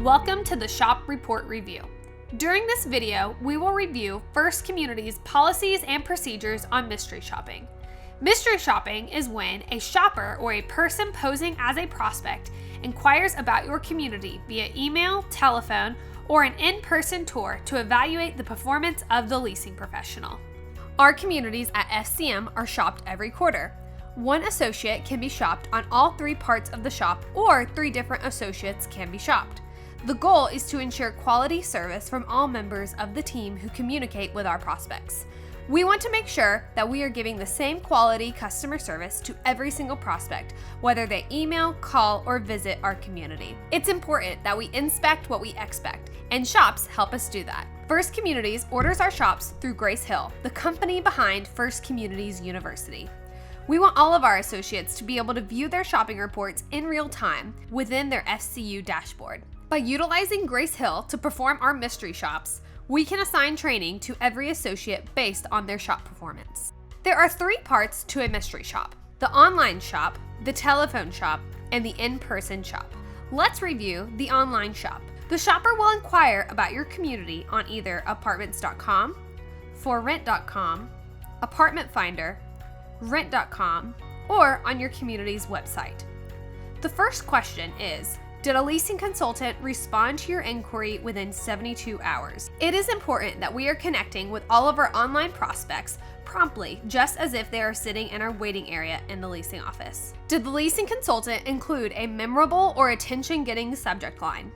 Welcome to the Shop Report Review. During this video, we will review First Community's policies and procedures on mystery shopping. Mystery shopping is when a shopper or a person posing as a prospect inquires about your community via email, telephone, or an in-person tour to evaluate the performance of the leasing professional. Our communities at FCM are shopped every quarter. One associate can be shopped on all 3 parts of the shop, or 3 different associates can be shopped. The goal is to ensure quality service from all members of the team who communicate with our prospects. We want to make sure that we are giving the same quality customer service to every single prospect, whether they email, call, or visit our community. It's important that we inspect what we expect, and shops help us do that. First Communities orders our shops through Grace Hill, the company behind First Communities University. We want all of our associates to be able to view their shopping reports in real time within their FCU dashboard. By utilizing Grace Hill to perform our mystery shops, we can assign training to every associate based on their shop performance. There are 3 parts to a mystery shop: the online shop, the telephone shop, and the in-person shop. Let's review the online shop. The shopper will inquire about your community on either apartments.com, forrent.com, apartment finder, rent.com, or on your community's website. The first question is, did a leasing consultant respond to your inquiry within 72 hours? It is important that we are connecting with all of our online prospects promptly, just as if they are sitting in our waiting area in the leasing office. Did the leasing consultant include a memorable or attention-getting subject line?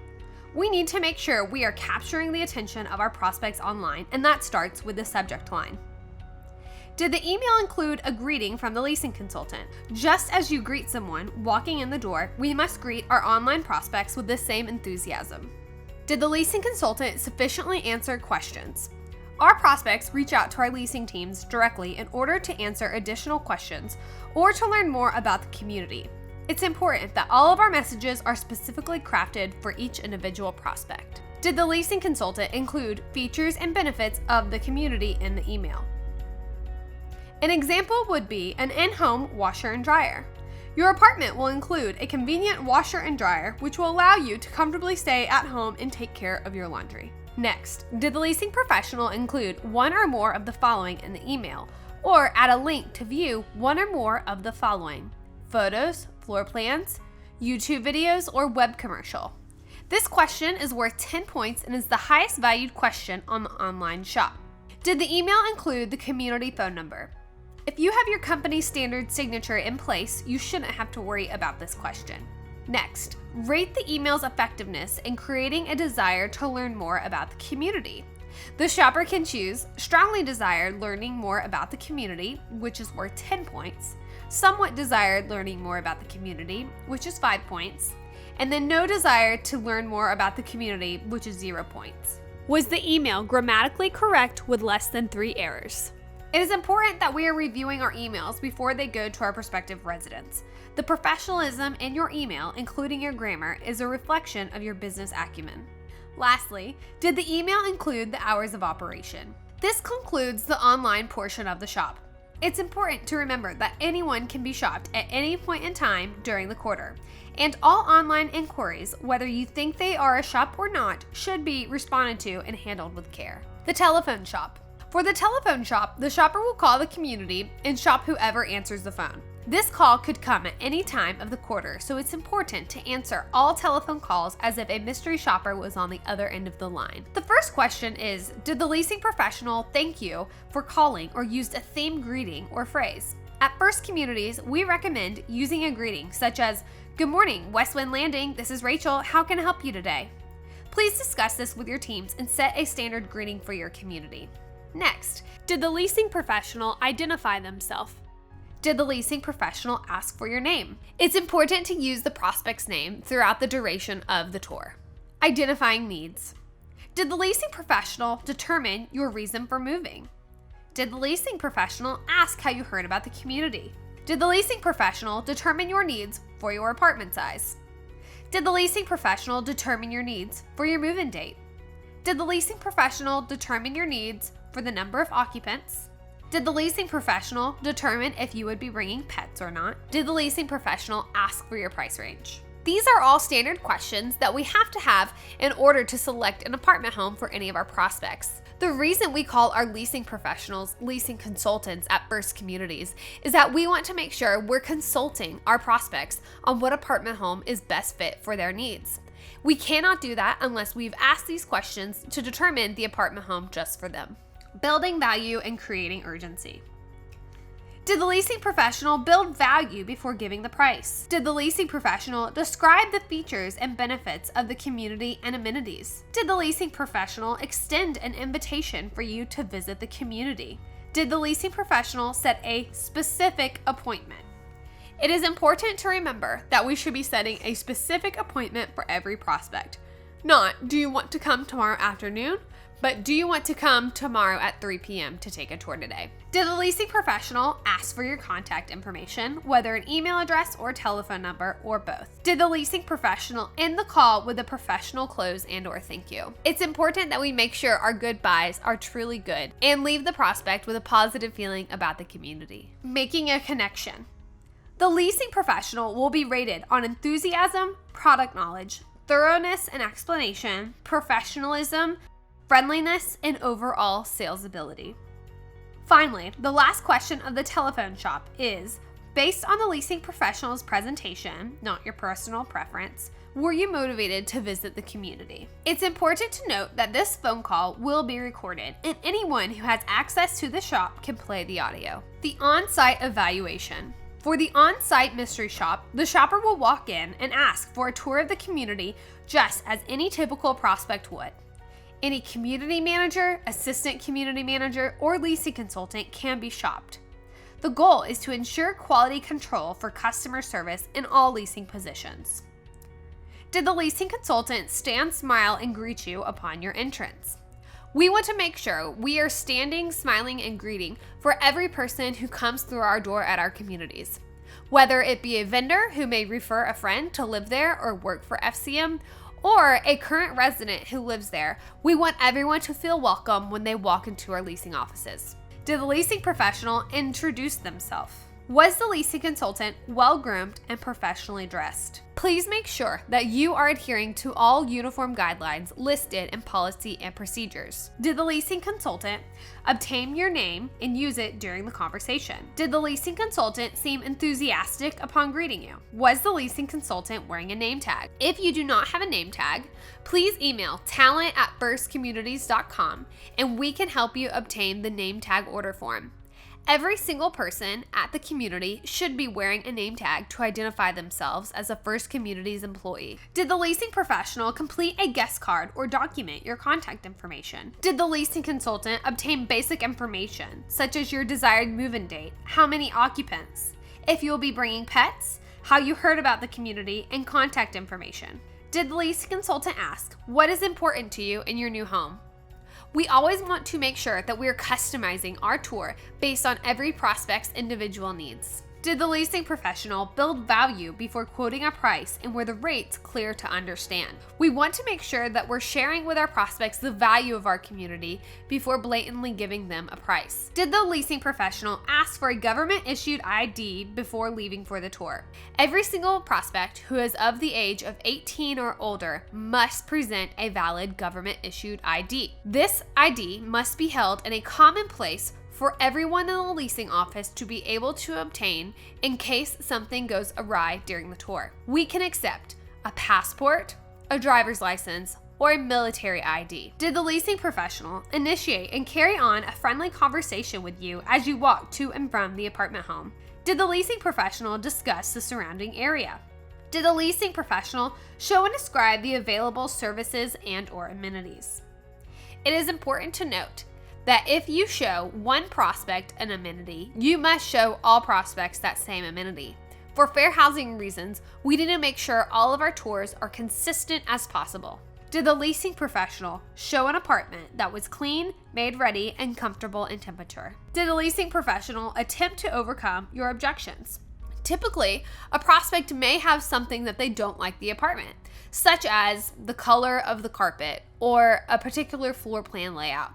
We need to make sure we are capturing the attention of our prospects online, and that starts with the subject line. Did the email include a greeting from the leasing consultant? Just as you greet someone walking in the door, we must greet our online prospects with the same enthusiasm. Did the leasing consultant sufficiently answer questions? Our prospects reach out to our leasing teams directly in order to answer additional questions or to learn more about the community. It's important that all of our messages are specifically crafted for each individual prospect. Did the leasing consultant include features and benefits of the community in the email? An example would be an in-home washer and dryer. Your apartment will include a convenient washer and dryer, which will allow you to comfortably stay at home and take care of your laundry. Next, did the leasing professional include one or more of the following in the email, or add a link to view one or more of the following: photos, floor plans, YouTube videos, or web commercial? This question is worth 10 points and is the highest valued question on the online shop. Did the email include the community phone number? If you have your company's standard signature in place, you shouldn't have to worry about this question. Next, rate the email's effectiveness in creating a desire to learn more about the community. The shopper can choose strongly desired learning more about the community, which is worth 10 points, somewhat desired learning more about the community, which is 5 points, and then no desire to learn more about the community, which is 0 points. Was the email grammatically correct with less than 3 errors? It is important that we are reviewing our emails before they go to our prospective residents. The professionalism in your email, including your grammar, is a reflection of your business acumen. Lastly, did the email include the hours of operation? This concludes the online portion of the shop. It's important to remember that anyone can be shopped at any point in time during the quarter, and all online inquiries, whether you think they are a shop or not, should be responded to and handled with care. The telephone shop. For the telephone shop, the shopper will call the community and shop whoever answers the phone. This call could come at any time of the quarter, so it's important to answer all telephone calls as if a mystery shopper was on the other end of the line. The first question is, did the leasing professional thank you for calling or used a themed greeting or phrase? At First Communities, we recommend using a greeting such as, "Good morning, Westwind Landing, this is Rachel, how can I help you today?" Please discuss this with your teams and set a standard greeting for your community. Next, did the leasing professional identify themselves? Did the leasing professional ask for your name? It's important to use the prospect's name throughout the duration of the tour. Identifying needs. Did the leasing professional determine your reason for moving? Did the leasing professional ask how you heard about the community? Did the leasing professional determine your needs for your apartment size? Did the leasing professional determine your needs for your move-in date? Did the leasing professional determine your needs for the number of occupants? Did the leasing professional determine if you would be bringing pets or not? Did the leasing professional ask for your price range? These are all standard questions that we have to have in order to select an apartment home for any of our prospects. The reason we call our leasing professionals leasing consultants at First Communities is that we want to make sure we're consulting our prospects on what apartment home is best fit for their needs. We cannot do that unless we've asked these questions to determine the apartment home just for them. Building value and creating urgency. Did the leasing professional build value before giving the price? Did the leasing professional describe the features and benefits of the community and amenities? Did the leasing professional extend an invitation for you to visit the community? Did the leasing professional set a specific appointment? It is important to remember that we should be setting a specific appointment for every prospect. Not, do you want to come tomorrow afternoon? But do you want to come tomorrow at 3 p.m. to take a tour today? Did the leasing professional ask for your contact information, whether an email address or telephone number or both? Did the leasing professional end the call with a professional close and/or thank you? It's important that we make sure our goodbyes are truly good and leave the prospect with a positive feeling about the community. Making a connection. The leasing professional will be rated on enthusiasm, product knowledge, thoroughness and explanation, professionalism, friendliness, and overall sales ability. Finally, the last question of the telephone shop is, based on the leasing professional's presentation, not your personal preference, were you motivated to visit the community? It's important to note that this phone call will be recorded, and anyone who has access to the shop can play the audio. The on-site evaluation. For the on-site mystery shop, the shopper will walk in and ask for a tour of the community just as any typical prospect would. Any community manager, assistant community manager, or leasing consultant can be shopped. The goal is to ensure quality control for customer service in all leasing positions. Did the leasing consultant stand, smile, and greet you upon your entrance? We want to make sure we are standing, smiling, and greeting for every person who comes through our door at our communities. Whether it be a vendor who may refer a friend to live there or work for FCM, or a current resident who lives there, we want everyone to feel welcome when they walk into our leasing offices. Did the leasing professional introduce themselves? Was the leasing consultant well-groomed and professionally dressed? Please make sure that you are adhering to all uniform guidelines listed in policy and procedures. Did the leasing consultant obtain your name and use it during the conversation? Did the leasing consultant seem enthusiastic upon greeting you? Was the leasing consultant wearing a name tag? If you do not have a name tag, please email talent@firstcommunities.com and we can help you obtain the name tag order form. Every single person at the community should be wearing a name tag to identify themselves as a First Communities employee. Did the leasing professional complete a guest card or document your contact information? Did the leasing consultant obtain basic information, such as your desired move-in date, how many occupants, if you will be bringing pets, how you heard about the community, and contact information? Did the leasing consultant ask, what is important to you in your new home? We always want to make sure that we are customizing our tour based on every prospect's individual needs. Did the leasing professional build value before quoting a price and were the rates clear to understand? We want to make sure that we're sharing with our prospects the value of our community before blatantly giving them a price. Did the leasing professional ask for a government-issued ID before leaving for the tour? Every single prospect who is of the age of 18 or older must present a valid government-issued ID. This ID must be held in a common place for everyone in the leasing office to be able to obtain in case something goes awry during the tour. We can accept a passport, a driver's license, or a military ID. Did the leasing professional initiate and carry on a friendly conversation with you as you walk to and from the apartment home? Did the leasing professional discuss the surrounding area? Did the leasing professional show and describe the available services and/or amenities? It is important to note that if you show one prospect an amenity, you must show all prospects that same amenity. For fair housing reasons, we need to make sure all of our tours are consistent as possible. Did the leasing professional show an apartment that was clean, made ready, and comfortable in temperature? Did the leasing professional attempt to overcome your objections? Typically, a prospect may have something that they don't like the apartment, such as the color of the carpet or a particular floor plan layout.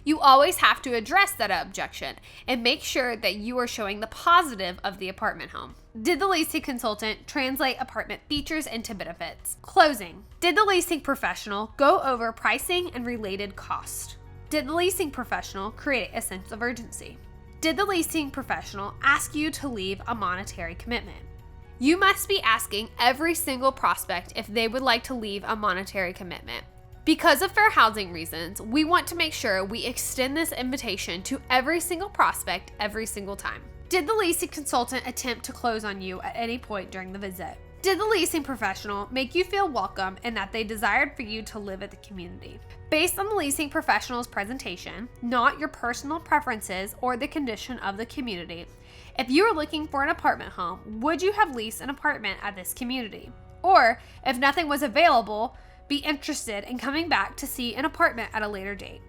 You always have to address that objection and make sure that you are showing the positive of the apartment home. Did the leasing consultant translate apartment features into benefits? Closing. Did the leasing professional go over pricing and related costs? Did the leasing professional create a sense of urgency? Did the leasing professional ask you to leave a monetary commitment? You must be asking every single prospect if they would like to leave a monetary commitment. Because of fair housing reasons, we want to make sure we extend this invitation to every single prospect every single time. Did the leasing consultant attempt to close on you at any point during the visit? Did the leasing professional make you feel welcome and that they desired for you to live at the community? Based on the leasing professional's presentation, not your personal preferences or the condition of the community, if you are looking for an apartment home, would you have leased an apartment at this community? Or, if nothing was available, be interested in coming back to see an apartment at a later date?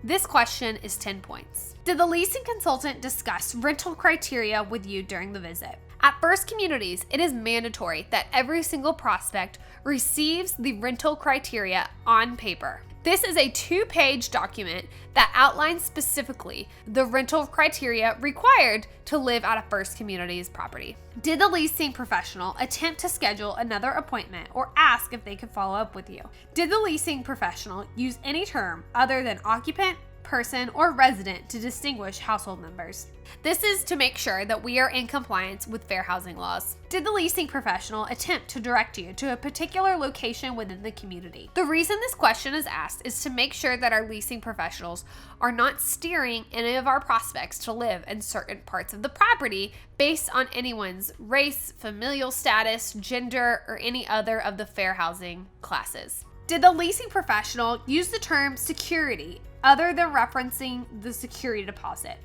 This question is 10 points. Did the leasing consultant discuss rental criteria with you during the visit? At First Communities, it is mandatory that every single prospect receives the rental criteria on paper. This is a 2-page document that outlines specifically the rental criteria required to live at a First Communities property. Did the leasing professional attempt to schedule another appointment or ask if they could follow up with you? Did the leasing professional use any term other than occupant, person, or resident to distinguish household members? This is to make sure that we are in compliance with fair housing laws. Did the leasing professional attempt to direct you to a particular location within the community? The reason this question is asked is to make sure that our leasing professionals are not steering any of our prospects to live in certain parts of the property based on anyone's race, familial status, gender, or any other of the fair housing classes. Did the leasing professional use the term security other than referencing the security deposit?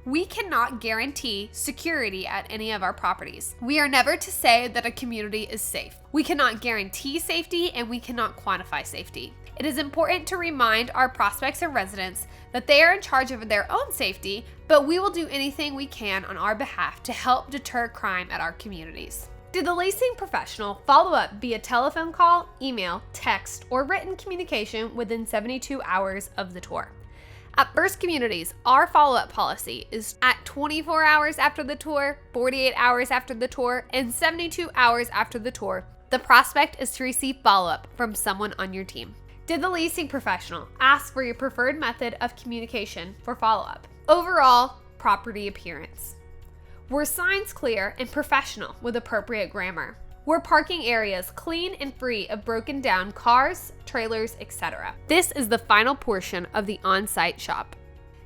We cannot guarantee security at any of our properties. We are never to say that a community is safe. We cannot guarantee safety and we cannot quantify safety. It is important to remind our prospects and residents that they are in charge of their own safety, but we will do anything we can on our behalf to help deter crime at our communities. Did the leasing professional follow up via telephone call, email, text, or written communication within 72 hours of the tour? At First Communities, our follow-up policy is at 24 hours after the tour, 48 hours after the tour, and 72 hours after the tour. The prospect is to receive follow-up from someone on your team. Did the leasing professional ask for your preferred method of communication for follow-up? Overall, property appearance. Were signs clear and professional with appropriate grammar? Were parking areas clean and free of broken down cars, trailers, etc.? This is the final portion of the on-site shop.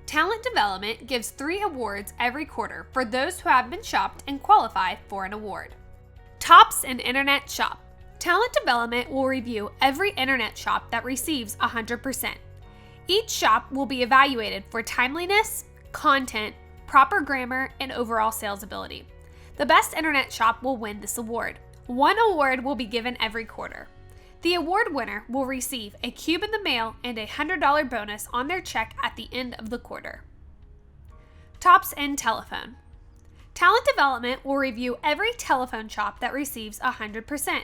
Talent Development gives 3 awards every quarter for those who have been shopped and qualify for an award. Tops and Internet Shop. Talent Development will review every internet shop that receives 100%. Each shop will be evaluated for timeliness, content, proper grammar, and overall sales ability. The best internet shop will win this award. 1 award will be given every quarter. The award winner will receive a cube in the mail and a $100 bonus on their check at the end of the quarter. Tops and Telephone. Talent Development will review every telephone shop that receives 100%.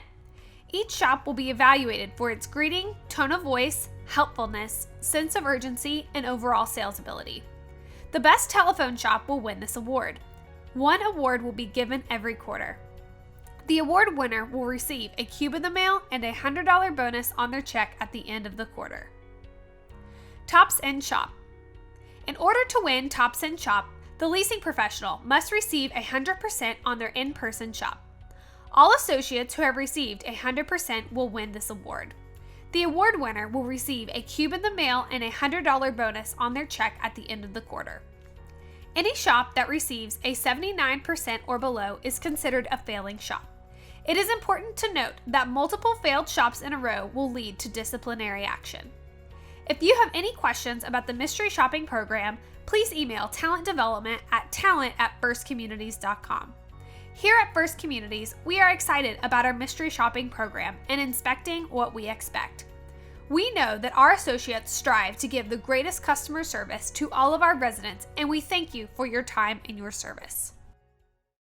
Each shop will be evaluated for its greeting, tone of voice, helpfulness, sense of urgency, and overall sales ability. The best telephone shop will win this award. 1 award will be given every quarter. The award winner will receive a cube in the mail and a $100 bonus on their check at the end of the quarter. Tops and Shop. In order to win Tops and Shop, the leasing professional must receive 100% on their in-person shop. All associates who have received 100% will win this award. The award winner will receive a cube in the mail and a $100 bonus on their check at the end of the quarter. Any shop that receives a 79% or below is considered a failing shop. It is important to note that multiple failed shops in a row will lead to disciplinary action. If you have any questions about the mystery shopping program, please email Talent Development at talent@firstcommunities.com. Here at First Communities, we are excited about our mystery shopping program and inspecting what we expect. We know that our associates strive to give the greatest customer service to all of our residents, and we thank you for your time and your service.